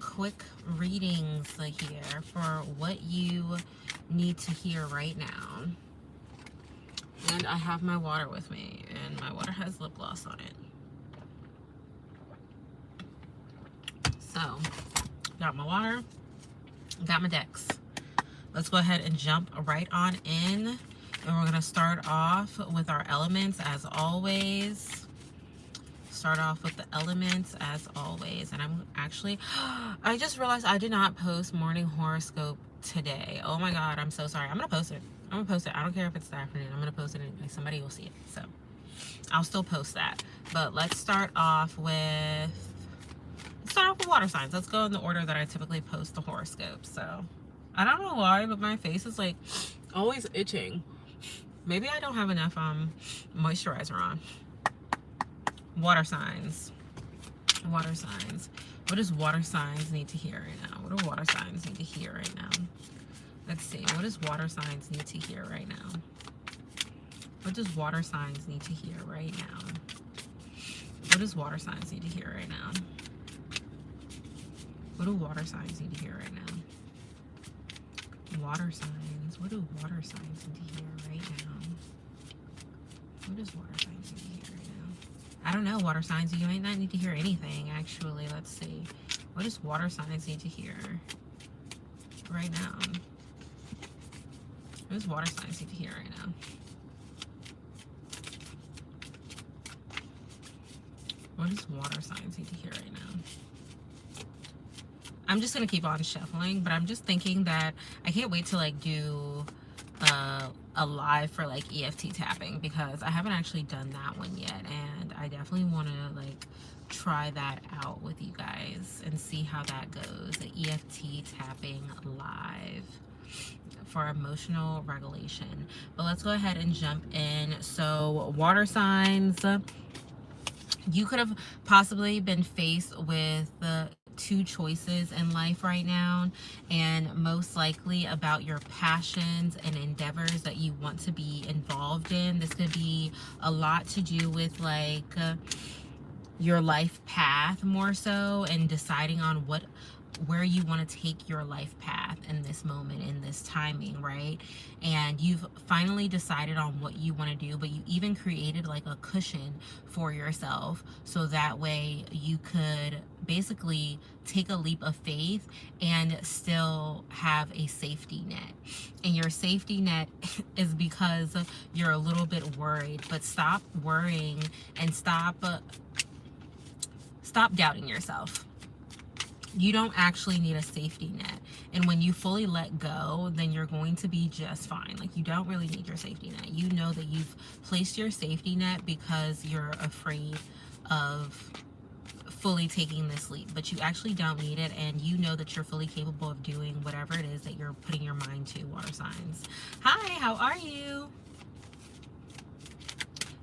quick readings here for what you need to hear right now. And I have my water with me, and my water has lip gloss on it. So, got my water, got my decks. Let's go ahead and jump right on in. And we're going to start off with our elements as always. Start off with the elements as always. And I'm actually, I just realized I did not post morning horoscope today. Oh my God, I'm so sorry. I'm going to post it. I'm going to post it. I don't care if it's the afternoon. I'm going to post it anyway. Somebody will see it. So I'll still post that. But let's start off with water signs. Let's go in the order that I typically post the horoscope. So I don't know why, but my face is like always itching. Maybe I don't have enough moisturizer on. Water signs. Water signs. What does water signs need to hear right now? What do water signs need to hear right now? Let's see. What does water signs need to hear right now? What does water signs need to hear right now? What does water signs need to hear right now? What do water signs need to hear right now? Water signs. What do water signs need to hear right now? What does water signs need to hear right now? I don't know, water signs. You might not need to hear anything, actually. Let's see. What does water signs need to hear right now? What does water signs need to hear right now? What does water signs need to hear right now? I'm just gonna keep on shuffling, but I'm just thinking that I can't wait to like do a live for like EFT tapping, because I haven't actually done that one yet, and I definitely want to like try that out with you guys and see how that goes. The EFT tapping live for emotional regulation. But let's go ahead and jump in. So water signs, you could have possibly been faced with the two choices in life right now, and most likely about your passions and endeavors that you want to be involved in. This could be a lot to do with like your life path more so, and deciding on where you want to take your life path in this moment, in this timing, right? And you've finally decided on what you want to do, but you even created like a cushion for yourself, so that way you could basically take a leap of faith and still have a safety net. And your safety net is because you're a little bit worried. But stop worrying and stop doubting yourself. You don't actually need a safety net. And when you fully let go, then you're going to be just fine. Like, you don't really need your safety net. You know that you've placed your safety net because you're afraid of fully taking this leap, but you actually don't need it, and you know that you're fully capable of doing whatever it is that you're putting your mind to, water signs. Hi, how are you?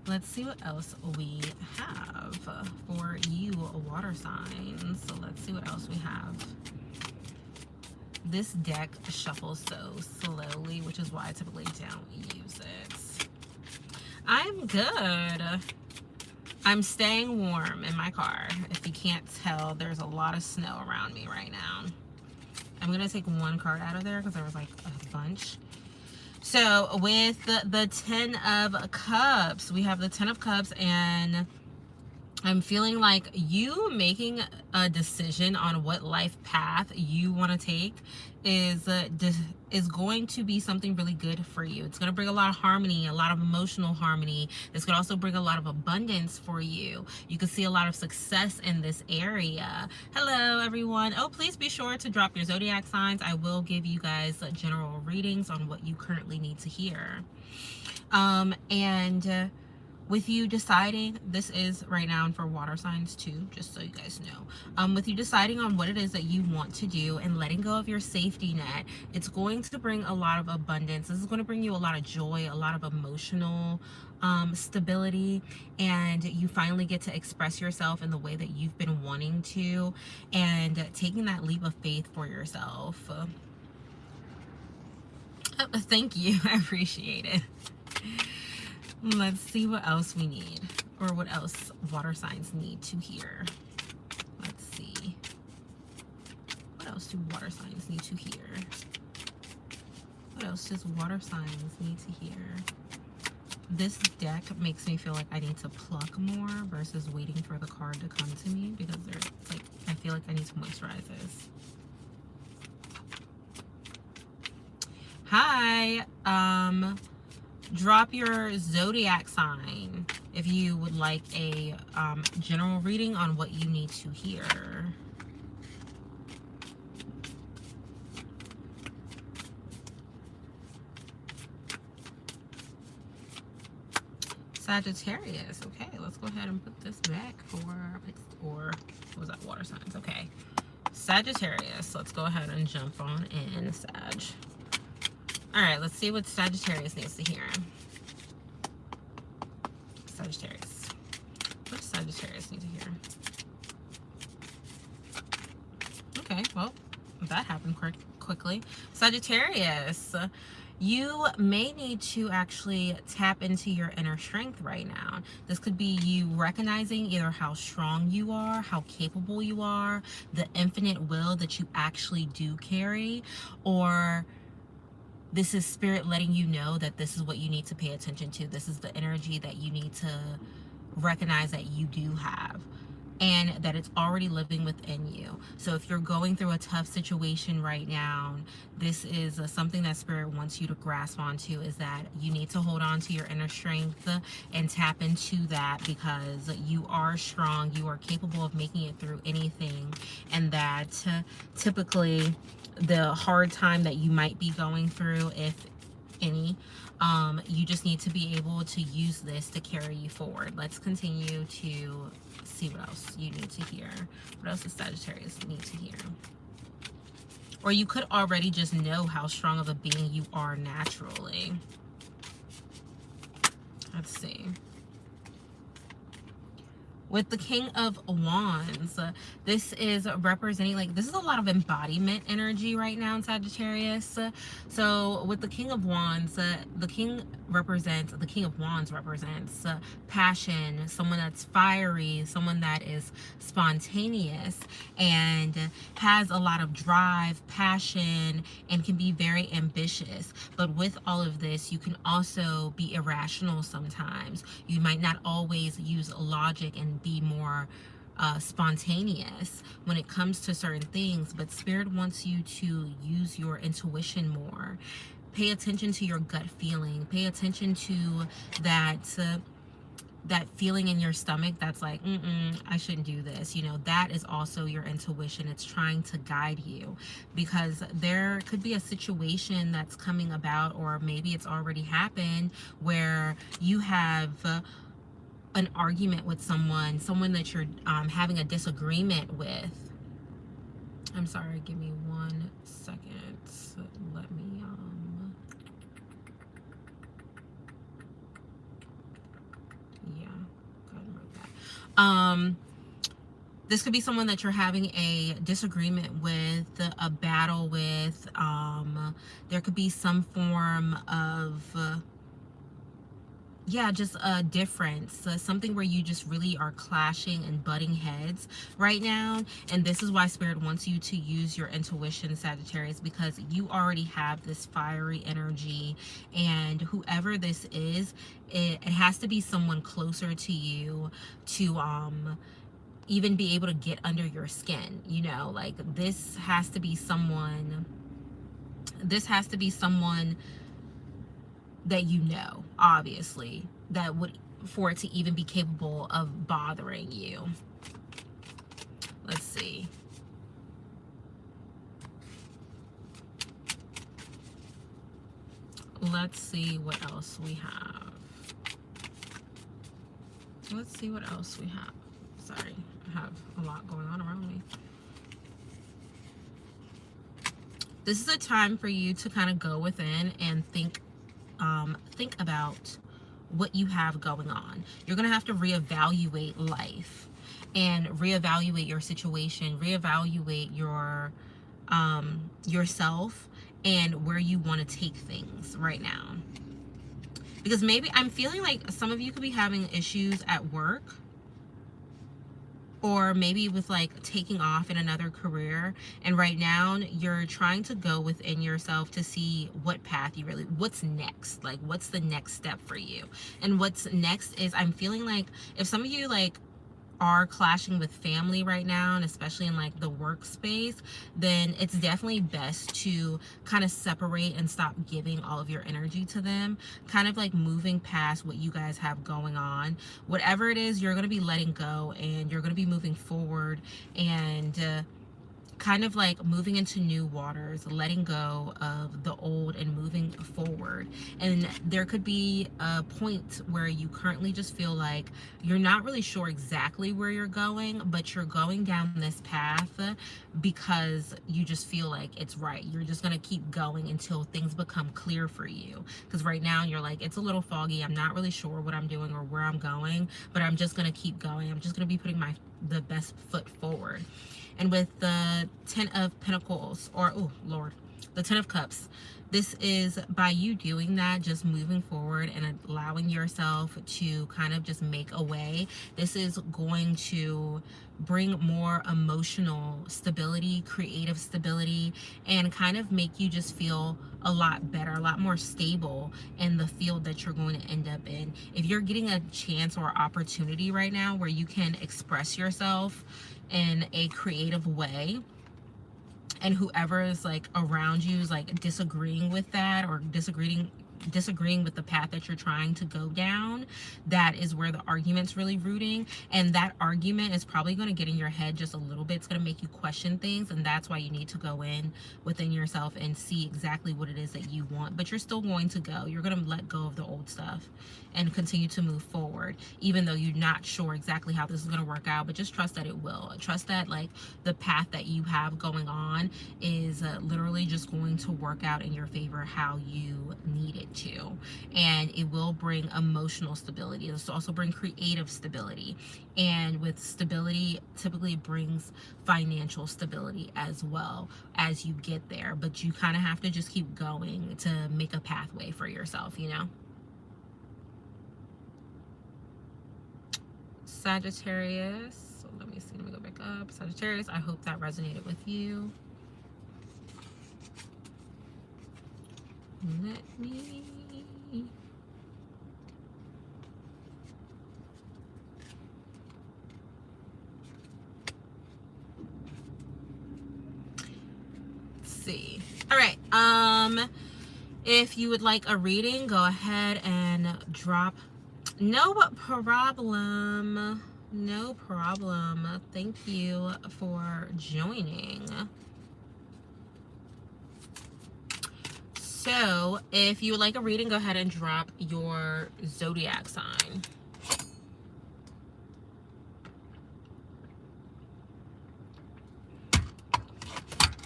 Let's see what else we have for you, water signs. So let's see what else we have. This deck shuffles so slowly, which is why I typically don't use it. I'm good. I'm staying warm in my car. If you can't tell, there's a lot of snow around me right now. I'm gonna take one card out of there because there was like a bunch. So with the 10 of Cups, we have the 10 of Cups, and I'm feeling like you making a decision on what life path you want to take is going to be something really good for you. It's going to bring a lot of harmony, a lot of emotional harmony. It's going to also bring a lot of abundance for you. You can see a lot of success in this area. Hello, everyone. Oh, please be sure to drop your zodiac signs. I will give you guys general readings on what you currently need to hear. With you deciding, this is right now for water signs too, just so you guys know. With you deciding on what it is that you want to do and letting go of your safety net, it's going to bring a lot of abundance. This is going to bring you a lot of joy, a lot of emotional stability, and you finally get to express yourself in the way that you've been wanting to, and taking that leap of faith for yourself. Thank you. I appreciate it. Let's see what else we need, or what else water signs need to hear. Let's see. What else do water signs need to hear? What else does water signs need to hear? This deck makes me feel like I need to pluck more versus waiting for the card to come to me, because they're like, I feel like I need to moisturize this. Hi, drop your zodiac sign if you would like a general reading on what you need to hear. Sagittarius. Okay, let's go ahead and put this back for, or what was that, water signs? Okay, Sagittarius. Let's go ahead and jump on in, Sag. All right, let's see what Sagittarius needs to hear. Sagittarius. What does Sagittarius need to hear? Okay, well, that happened quickly. Sagittarius, you may need to actually tap into your inner strength right now. This could be you recognizing either how strong you are, how capable you are, the infinite will that you actually do carry, or this is spirit letting you know that this is what you need to pay attention to. This is the energy that you need to recognize that you do have, and that it's already living within you. So if you're going through a tough situation right now, this is something that spirit wants you to grasp onto, is that you need to hold on to your inner strength and tap into that, because you are strong, you are capable of making it through anything, and that typically the hard time that you might be going through, if any, you just need to be able to use this to carry you forward. Let's continue to see what else you need to hear. What else does Sagittarius need to hear? Or you could already just know how strong of a being you are naturally. Let's see. With the King of Wands, this is representing, like, this is a lot of embodiment energy right now in Sagittarius. So with the King of Wands, the King of Wands represents passion, someone that's fiery, someone that is spontaneous and has a lot of drive, passion, and can be very ambitious. But with all of this, you can also be irrational sometimes. You might not always use logic and be more spontaneous when it comes to certain things, but spirit wants you to use your intuition more. Pay attention to your gut feeling. Pay attention to that that feeling in your stomach that's like, I shouldn't do this. You know, that is also your intuition. It's trying to guide you, because there could be a situation that's coming about, or maybe it's already happened, where you have an argument with someone that you're having a disagreement with. I'm sorry, give me 1 second. Let me yeah, go ahead and write that. This could be someone that you're having a disagreement with, a battle with. There could be some form of just a difference, something where you just really are clashing and butting heads right now. And this is why spirit wants you to use your intuition, Sagittarius, because you already have this fiery energy, and whoever this is, it has to be someone closer to you to even be able to get under your skin. You know, like, this has to be someone that you know, obviously, that would, for it to even be capable of bothering you. Let's see. Let's see what else we have. Let's see what else we have. Sorry, I have a lot going on around me. This is a time for you to kind of go within and think about what you have going on. You're going to have to reevaluate life and reevaluate your situation, reevaluate your yourself and where you want to take things right now. Because maybe I'm feeling like some of you could be having issues at work, or maybe with like taking off in another career, and right now you're trying to go within yourself to see what path you really, what's next, like what's the next step for you. And what's next is, I'm feeling like if some of you like are clashing with family right now, and especially in like the workspace, then it's definitely best to kind of separate and stop giving all of your energy to them, kind of like moving past what you guys have going on. Whatever it is, you're going to be letting go, and you're going to be moving forward, and kind of like moving into new waters, letting go of the old and moving forward. And there could be a point where you currently just feel like you're not really sure exactly where you're going, but you're going down this path because you just feel like it's right. You're just going to keep going until things become clear for you. Because right now you're like, it's a little foggy. I'm not really sure what I'm doing or where I'm going, but I'm just going to keep going. I'm just going to be putting the best foot forward. And with the 10 of Pentacles, or, oh, Lord, the 10 of Cups, this is by you doing that, just moving forward and allowing yourself to kind of just make a way. This is going to bring more emotional stability, creative stability, and kind of make you just feel a lot better, a lot more stable in the field that you're going to end up in. If you're getting a chance or opportunity right now where you can express yourself in a creative way, and whoever is like around you is like disagreeing with that, or disagreeing with the path that you're trying to go down, that is where the argument's really rooting. And that argument is probably going to get in your head just a little bit. It's going to make you question things, and that's why you need to go in within yourself and see exactly what it is that you want. But you're still going to go, you're going to let go of the old stuff and continue to move forward, even though you're not sure exactly how this is going to work out. But just trust that it will. Trust that like the path that you have going on is literally just going to work out in your favor how you need it to. And it will bring emotional stability. It'll also bring creative stability, and with stability typically brings financial stability as well as you get there. But you kind of have to just keep going to make a pathway for yourself, you know. Sagittarius, so let me see, let me go back up. Sagittarius, I hope that resonated with you. Let me see. All right, if you would like a reading, go ahead and drop. No problem. No problem. Thank you for joining. So if you would like a reading, go ahead and drop your zodiac sign.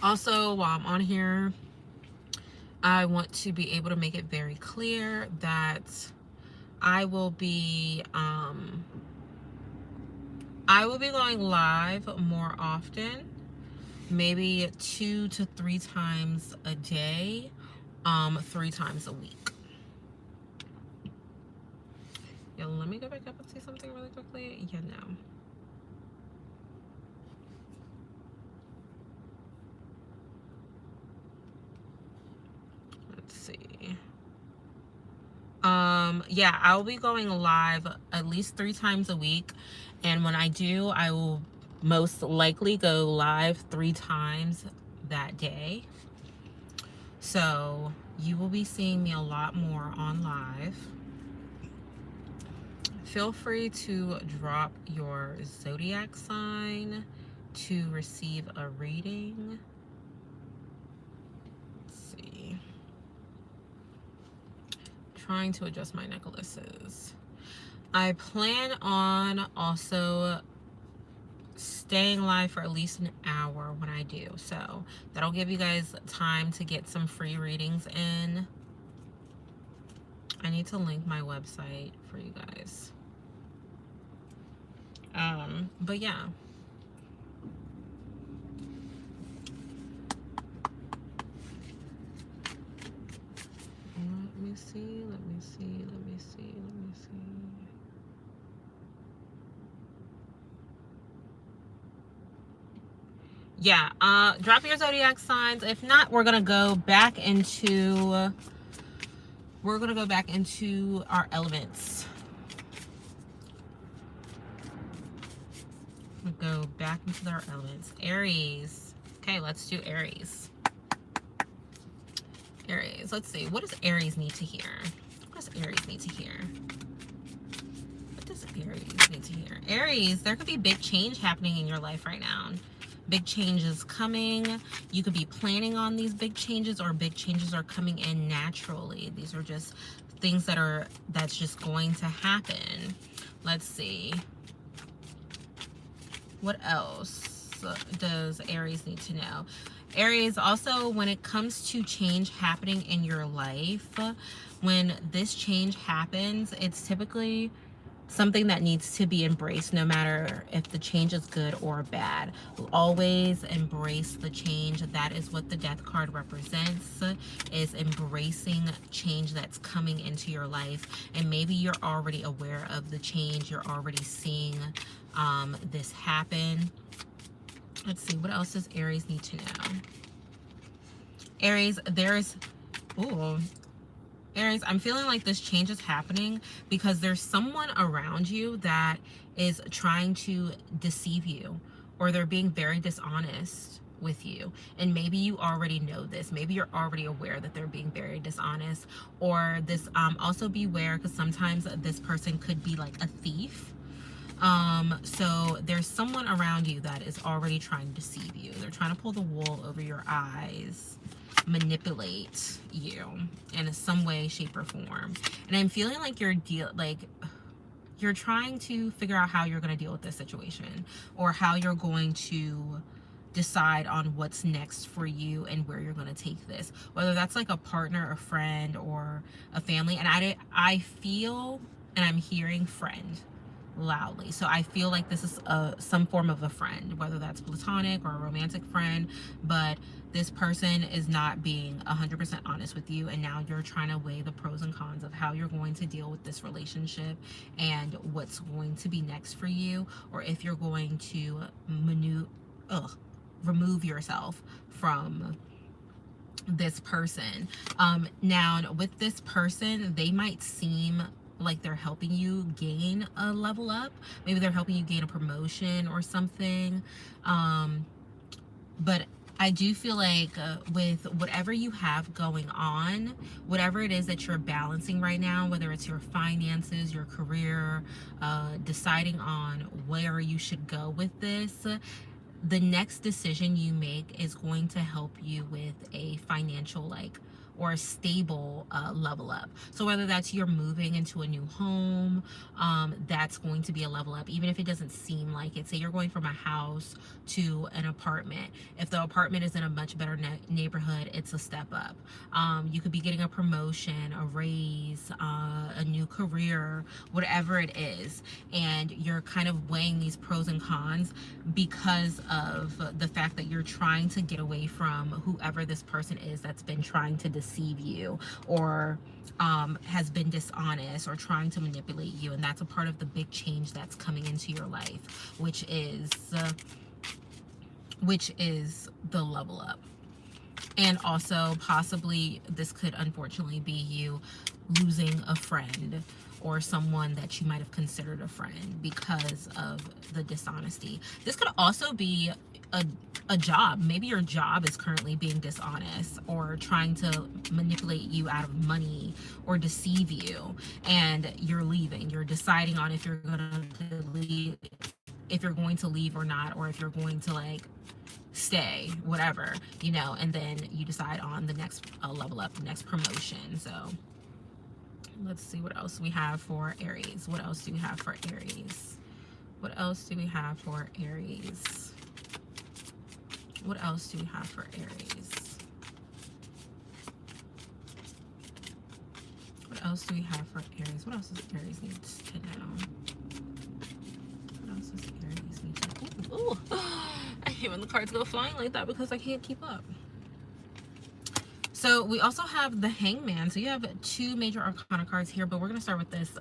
Also, while I'm on here, I want to be able to make it very clear that I will be going live more often, maybe 2 to 3 times a day, 3 times a week. Yeah, let me go back up and see something really quickly. Yeah, no. Let's see. Yeah, I'll be going live at least 3 times a week, and when I do, I will most likely go live 3 times that day. So you will be seeing me a lot more on live. Feel free to drop your zodiac sign to receive a reading. Let's see. Trying to adjust my necklaces. I plan on also staying live for at least an hour when I do, so that'll give you guys time to get some free readings in. I need to link my website for you guys. But yeah. Let me see, let me see, let me see, let me see. Yeah, drop your zodiac signs. If not, we're gonna go back into our elements. We'll go back into our elements. Aries. Okay, let's do Aries. Aries. Let's see. What does Aries need to hear? What does Aries need to hear? What does Aries need to hear? Aries, there could be big change happening in your life right now. Big changes coming. You could be planning on these big changes, or big changes are coming in naturally. These are just things that's just going to happen. Let's see. What else does Aries need to know? Aries, also, when it comes to change happening in your life, when this change happens, it's typically something that needs to be embraced, no matter if the change is good or bad. Always embrace the change. That is what the Death card represents, is embracing change that's coming into your life. And maybe you're already aware of the change. You're already seeing this happen. Let's see, what else does Aries need to know? Aries, Aries, I'm feeling like this change is happening because there's someone around you that is trying to deceive you, or they're being very dishonest with you. And maybe you already know this. Maybe you're already aware that they're being very dishonest, or this, also beware, because sometimes this person could be like a thief. So there's someone around you that is already trying to deceive you. They're trying to pull the wool over your eyes, manipulate you in some way, shape, or form. And I'm feeling like you're trying to figure out how you're going to deal with this situation, or how you're going to decide on what's next for you and where you're going to take this, whether that's like a partner, a friend, or a family. And I feel, and I'm hearing friend loudly, so I feel like this is some form of a friend, whether that's platonic or a romantic friend, but this person is not being 100% honest with you, and now you're trying to weigh the pros and cons of how you're going to deal with this relationship and what's going to be next for you, or if you're going to remove yourself from this person. Now with this person, they might seem like they're helping you gain a level up. Maybe they're helping you gain a promotion or something. But I do feel like with whatever you have going on, whatever it is that you're balancing right now, whether it's your finances, your career, deciding on where you should go with this, the next decision you make is going to help you with a financial or a stable level up. So whether that's you're moving into a new home, that's going to be a level up, even if it doesn't seem like it. Say you're going from a house to an apartment. If the apartment is in a much better neighborhood, it's a step up. You could be getting a promotion, a raise, a new career, whatever it is. And you're kind of weighing these pros and cons because of the fact that you're trying to get away from whoever this person is that's been trying to deceive you, or has been dishonest, or trying to manipulate you. And that's a part of the big change that's coming into your life, which is the level up. And also possibly this could unfortunately be you losing a friend, or someone that you might have considered a friend because of the dishonesty. This could also be a job. Maybe your job is currently being dishonest, or trying to manipulate you out of money, or deceive you, and you're leaving. You're deciding on if you're going to leave or not, or if you're going to stay, whatever, and then you decide on the next level up, the next promotion. So let's see what else we have for Aries. What else do we have for Aries? What else do we have for Aries? What else do we have for Aries? What else do we have for Aries? What else does Aries need to know? What else does Aries need to know? Ooh, I hate when the cards go flying like that because I can't keep up. So we also have the Hangman. So you have two major arcana cards here, but we're going to start with this.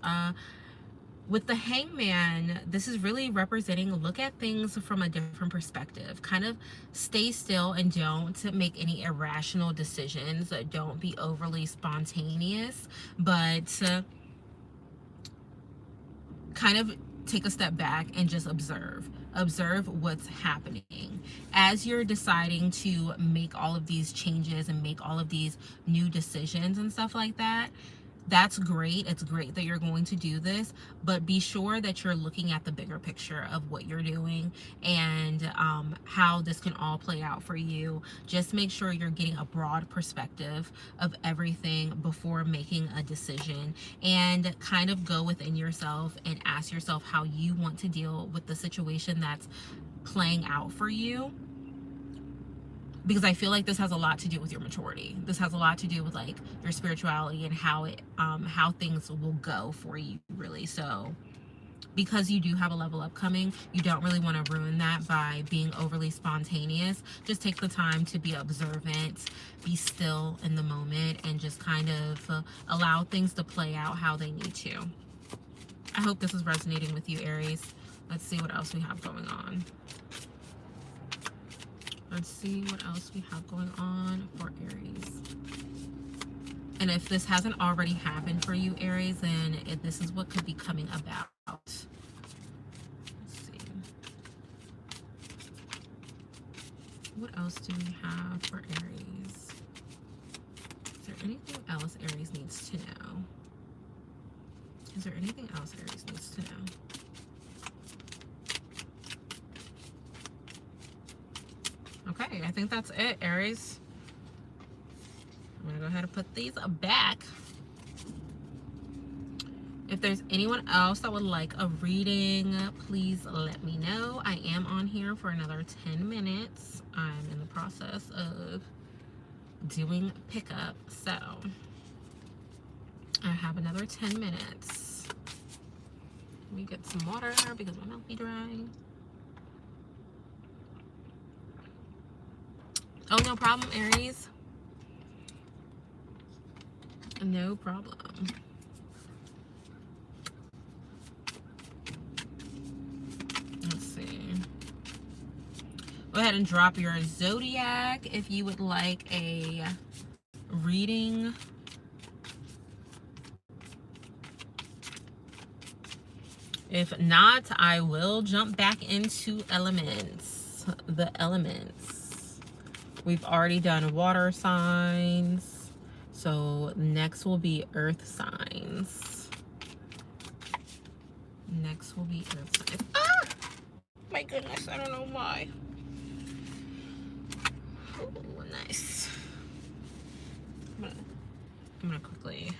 With the Hangman, this is really representing, look at things from a different perspective. Kind of stay still and don't make any irrational decisions. Don't be overly spontaneous, but kind of take a step back and just observe what's happening as you're deciding to make all of these changes and make all of these new decisions and stuff like that. That's great. It's great that you're going to do this, but be sure that you're looking at the bigger picture of what you're doing and how this can all play out for you. Just make sure you're getting a broad perspective of everything before making a decision, and kind of go within yourself and ask yourself how you want to deal with the situation that's playing out for you. Because I feel like this has a lot to do with your maturity. This has a lot to do with like your spirituality and how things will go for you, really. So because you do have a level up coming, you don't really want to ruin that by being overly spontaneous. Just take the time to be observant, be still in the moment, and just kind of allow things to play out how they need to. I hope this is resonating with you, Aries. Let's see what else we have going on. Let's see what else we have going on for Aries. And if this hasn't already happened for you, Aries, then this is what could be coming about. Let's see. What else do we have for Aries? Is there anything else Aries needs to know? Is there anything else Aries needs to know? Okay, I think that's it, Aries. I'm gonna go ahead and put these back. If there's anyone else that would like a reading, please let me know. I am on here for another 10 minutes. I'm in the process of doing pickup, so I have another 10 minutes. Let me get some water because my mouth be dry. Oh, no problem, Aries. No problem. Let's see. Go ahead and drop your zodiac if you would like a reading. If not, I will jump back into elements. The elements. We've already done water signs, so next will be earth signs. Next will be earth signs. Ah! My goodness, I don't know why. Oh, nice. I'm gonna quickly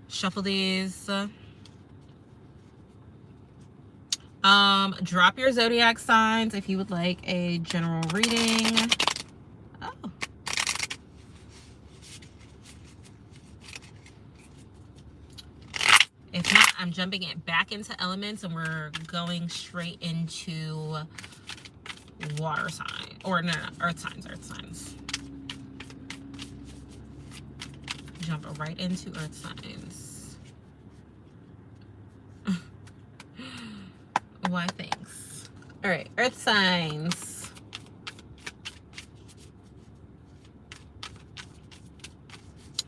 shuffle these. Drop your zodiac signs if you would like a general reading. Oh. If not, I'm jumping it back into elements and we're going straight into water sign. Or no, earth signs, earth signs. Jump right into earth signs. Why, thanks. All right, earth signs.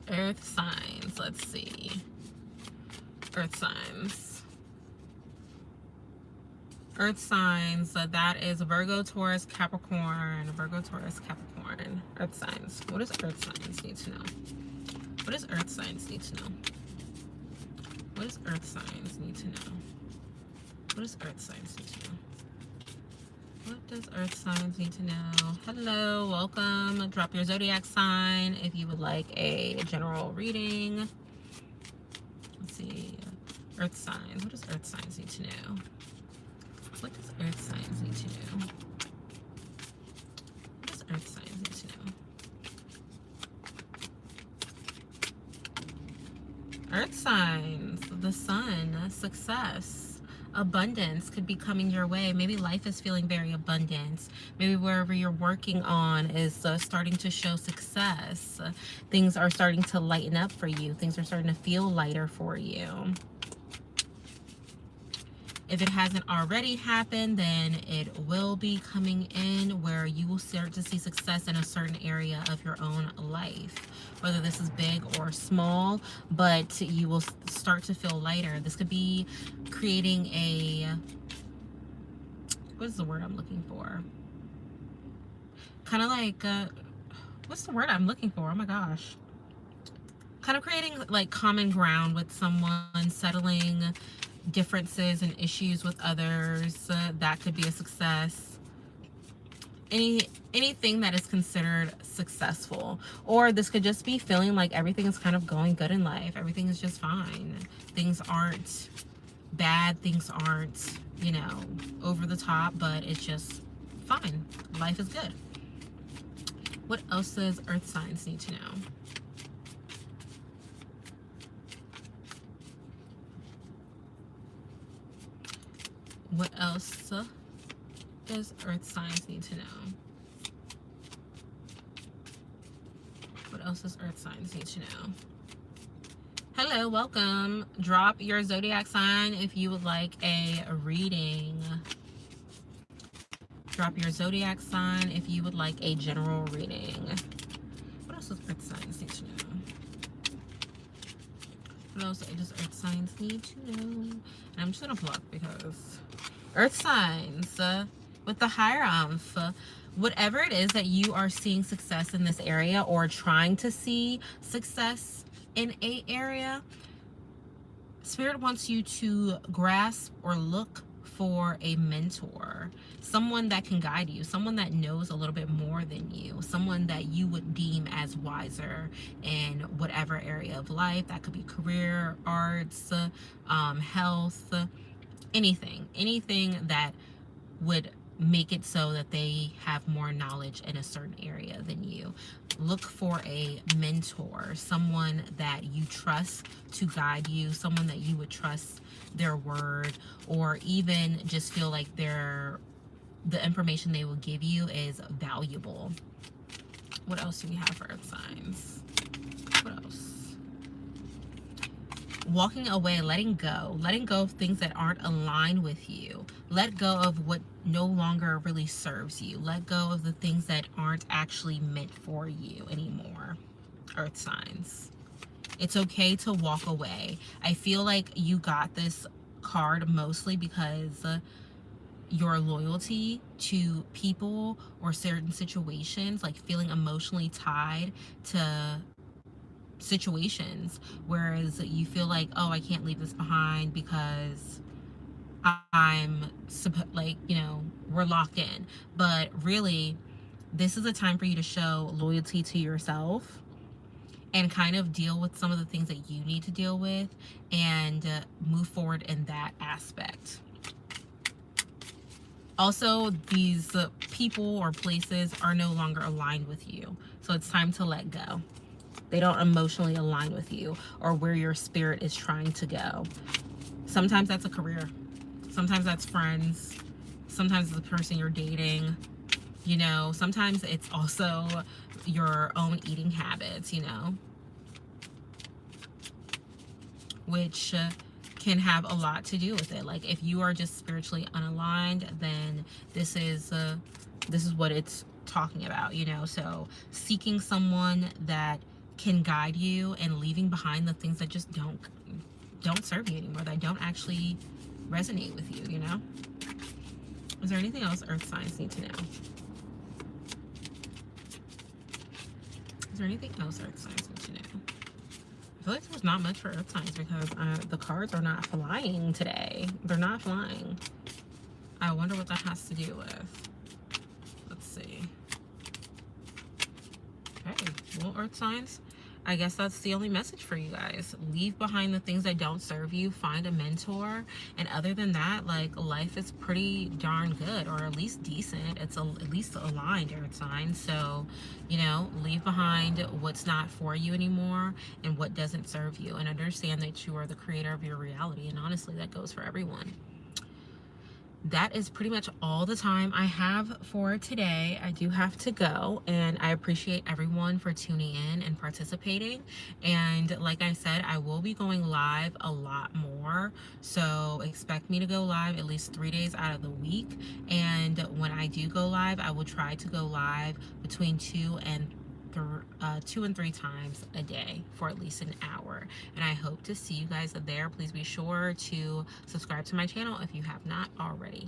Earth signs, let's see. Earth signs. Earth signs, so that is Virgo, Taurus, Capricorn. Virgo, Taurus, Capricorn. Earth signs. What does earth signs need to know? What does earth signs need to know? What does earth signs need to know? What does earth signs need to know? What does earth signs need to know? Hello, welcome. Drop your zodiac sign if you would like a general reading. Let's see. Earth signs. What does earth signs need to know? What does earth signs need to know? What does earth signs need to know? Earth signs. The sun. Success. Abundance could be coming your way. Maybe life is feeling very abundant. Maybe wherever you're working on is starting to show success. Things are starting to lighten up for you. Things are starting to feel lighter for you. If it hasn't already happened, then it will be coming in, where you will start to see success in a certain area of your own life, whether this is big or small, but you will start to feel lighter. This could be creating a, what is the word I'm looking for? Kind of like, what's the word I'm looking for? Oh my gosh. Kind of creating like common ground with someone, settling differences and issues with others. That could be a success. Anything that is considered successful. Or this could just be feeling like everything is kind of going good in life. Everything is just fine. Things aren't bad. Things aren't, you know, over the top, but it's just fine. Life is good. What else does earth signs need to know? What else does earth signs need to know? What else does earth signs need to know? Hello, welcome. Drop your zodiac sign if you would like a reading. Drop your zodiac sign if you would like a general reading. What else does earth signs need to know? What else does earth signs need to know? And I'm just gonna pluck because earth signs with the Hierophant, whatever it is that you are seeing success in this area or trying to see success in a area, Spirit wants you to grasp or look for a mentor, someone that can guide you, someone that knows a little bit more than you, someone that you would deem as wiser in whatever area of life. That could be career, arts, health, anything that would make it so that they have more knowledge in a certain area than you. Look for a mentor, someone that you trust to guide you, someone that you would trust their word, or even just feel like the information they will give you is valuable. What else do we have for earth signs? What else? Walking away, letting go of things that aren't aligned with you. Let go of what no longer really serves you. Let go of the things that aren't actually meant for you anymore. Earth signs. It's okay to walk away. I feel like you got this card mostly because your loyalty to people or certain situations, like feeling emotionally tied to situations, whereas you feel like, oh, I can't leave this behind because I'm like, you know, we're locked in. But really, this is a time for you to show loyalty to yourself and kind of deal with some of the things that you need to deal with and move forward in that aspect. Also, these people or places are no longer aligned with you, so it's time to let go. They don't emotionally align with you or where your spirit is trying to go. Sometimes that's a career. Sometimes that's friends. Sometimes it's the person you're dating. You know, sometimes it's also your own eating habits, you know, which can have a lot to do with it. Like if you are just spiritually unaligned, then this is what it's talking about, you know. So seeking someone that can guide you and leaving behind the things that just don't serve you anymore, that don't actually resonate with you, you know. Is there anything else earth signs need to know? Is there anything else earth signs need to know? I feel like there's not much for earth signs because the cards are not flying today. They're not flying. I wonder what that has to do with. Let's see. Okay, well, earth signs, I guess that's the only message for you guys. Leave behind the things that don't serve you. Find a mentor. And other than that, like, life is pretty darn good, or at least decent. It's at least aligned, earth sign. So, you know, leave behind what's not for you anymore and what doesn't serve you. And understand that you are the creator of your reality. And honestly, that goes for everyone. that is pretty much all the time I have for today. I do have to go, and I appreciate everyone for tuning in and participating. And like I said, I will be going live a lot more, so expect me to go live at least 3 days out of the week. And when I do go live, I will try to go live between 2 and 3 times a day for at least an hour, and I hope to see you guys there. Please be sure to subscribe to my channel if you have not already.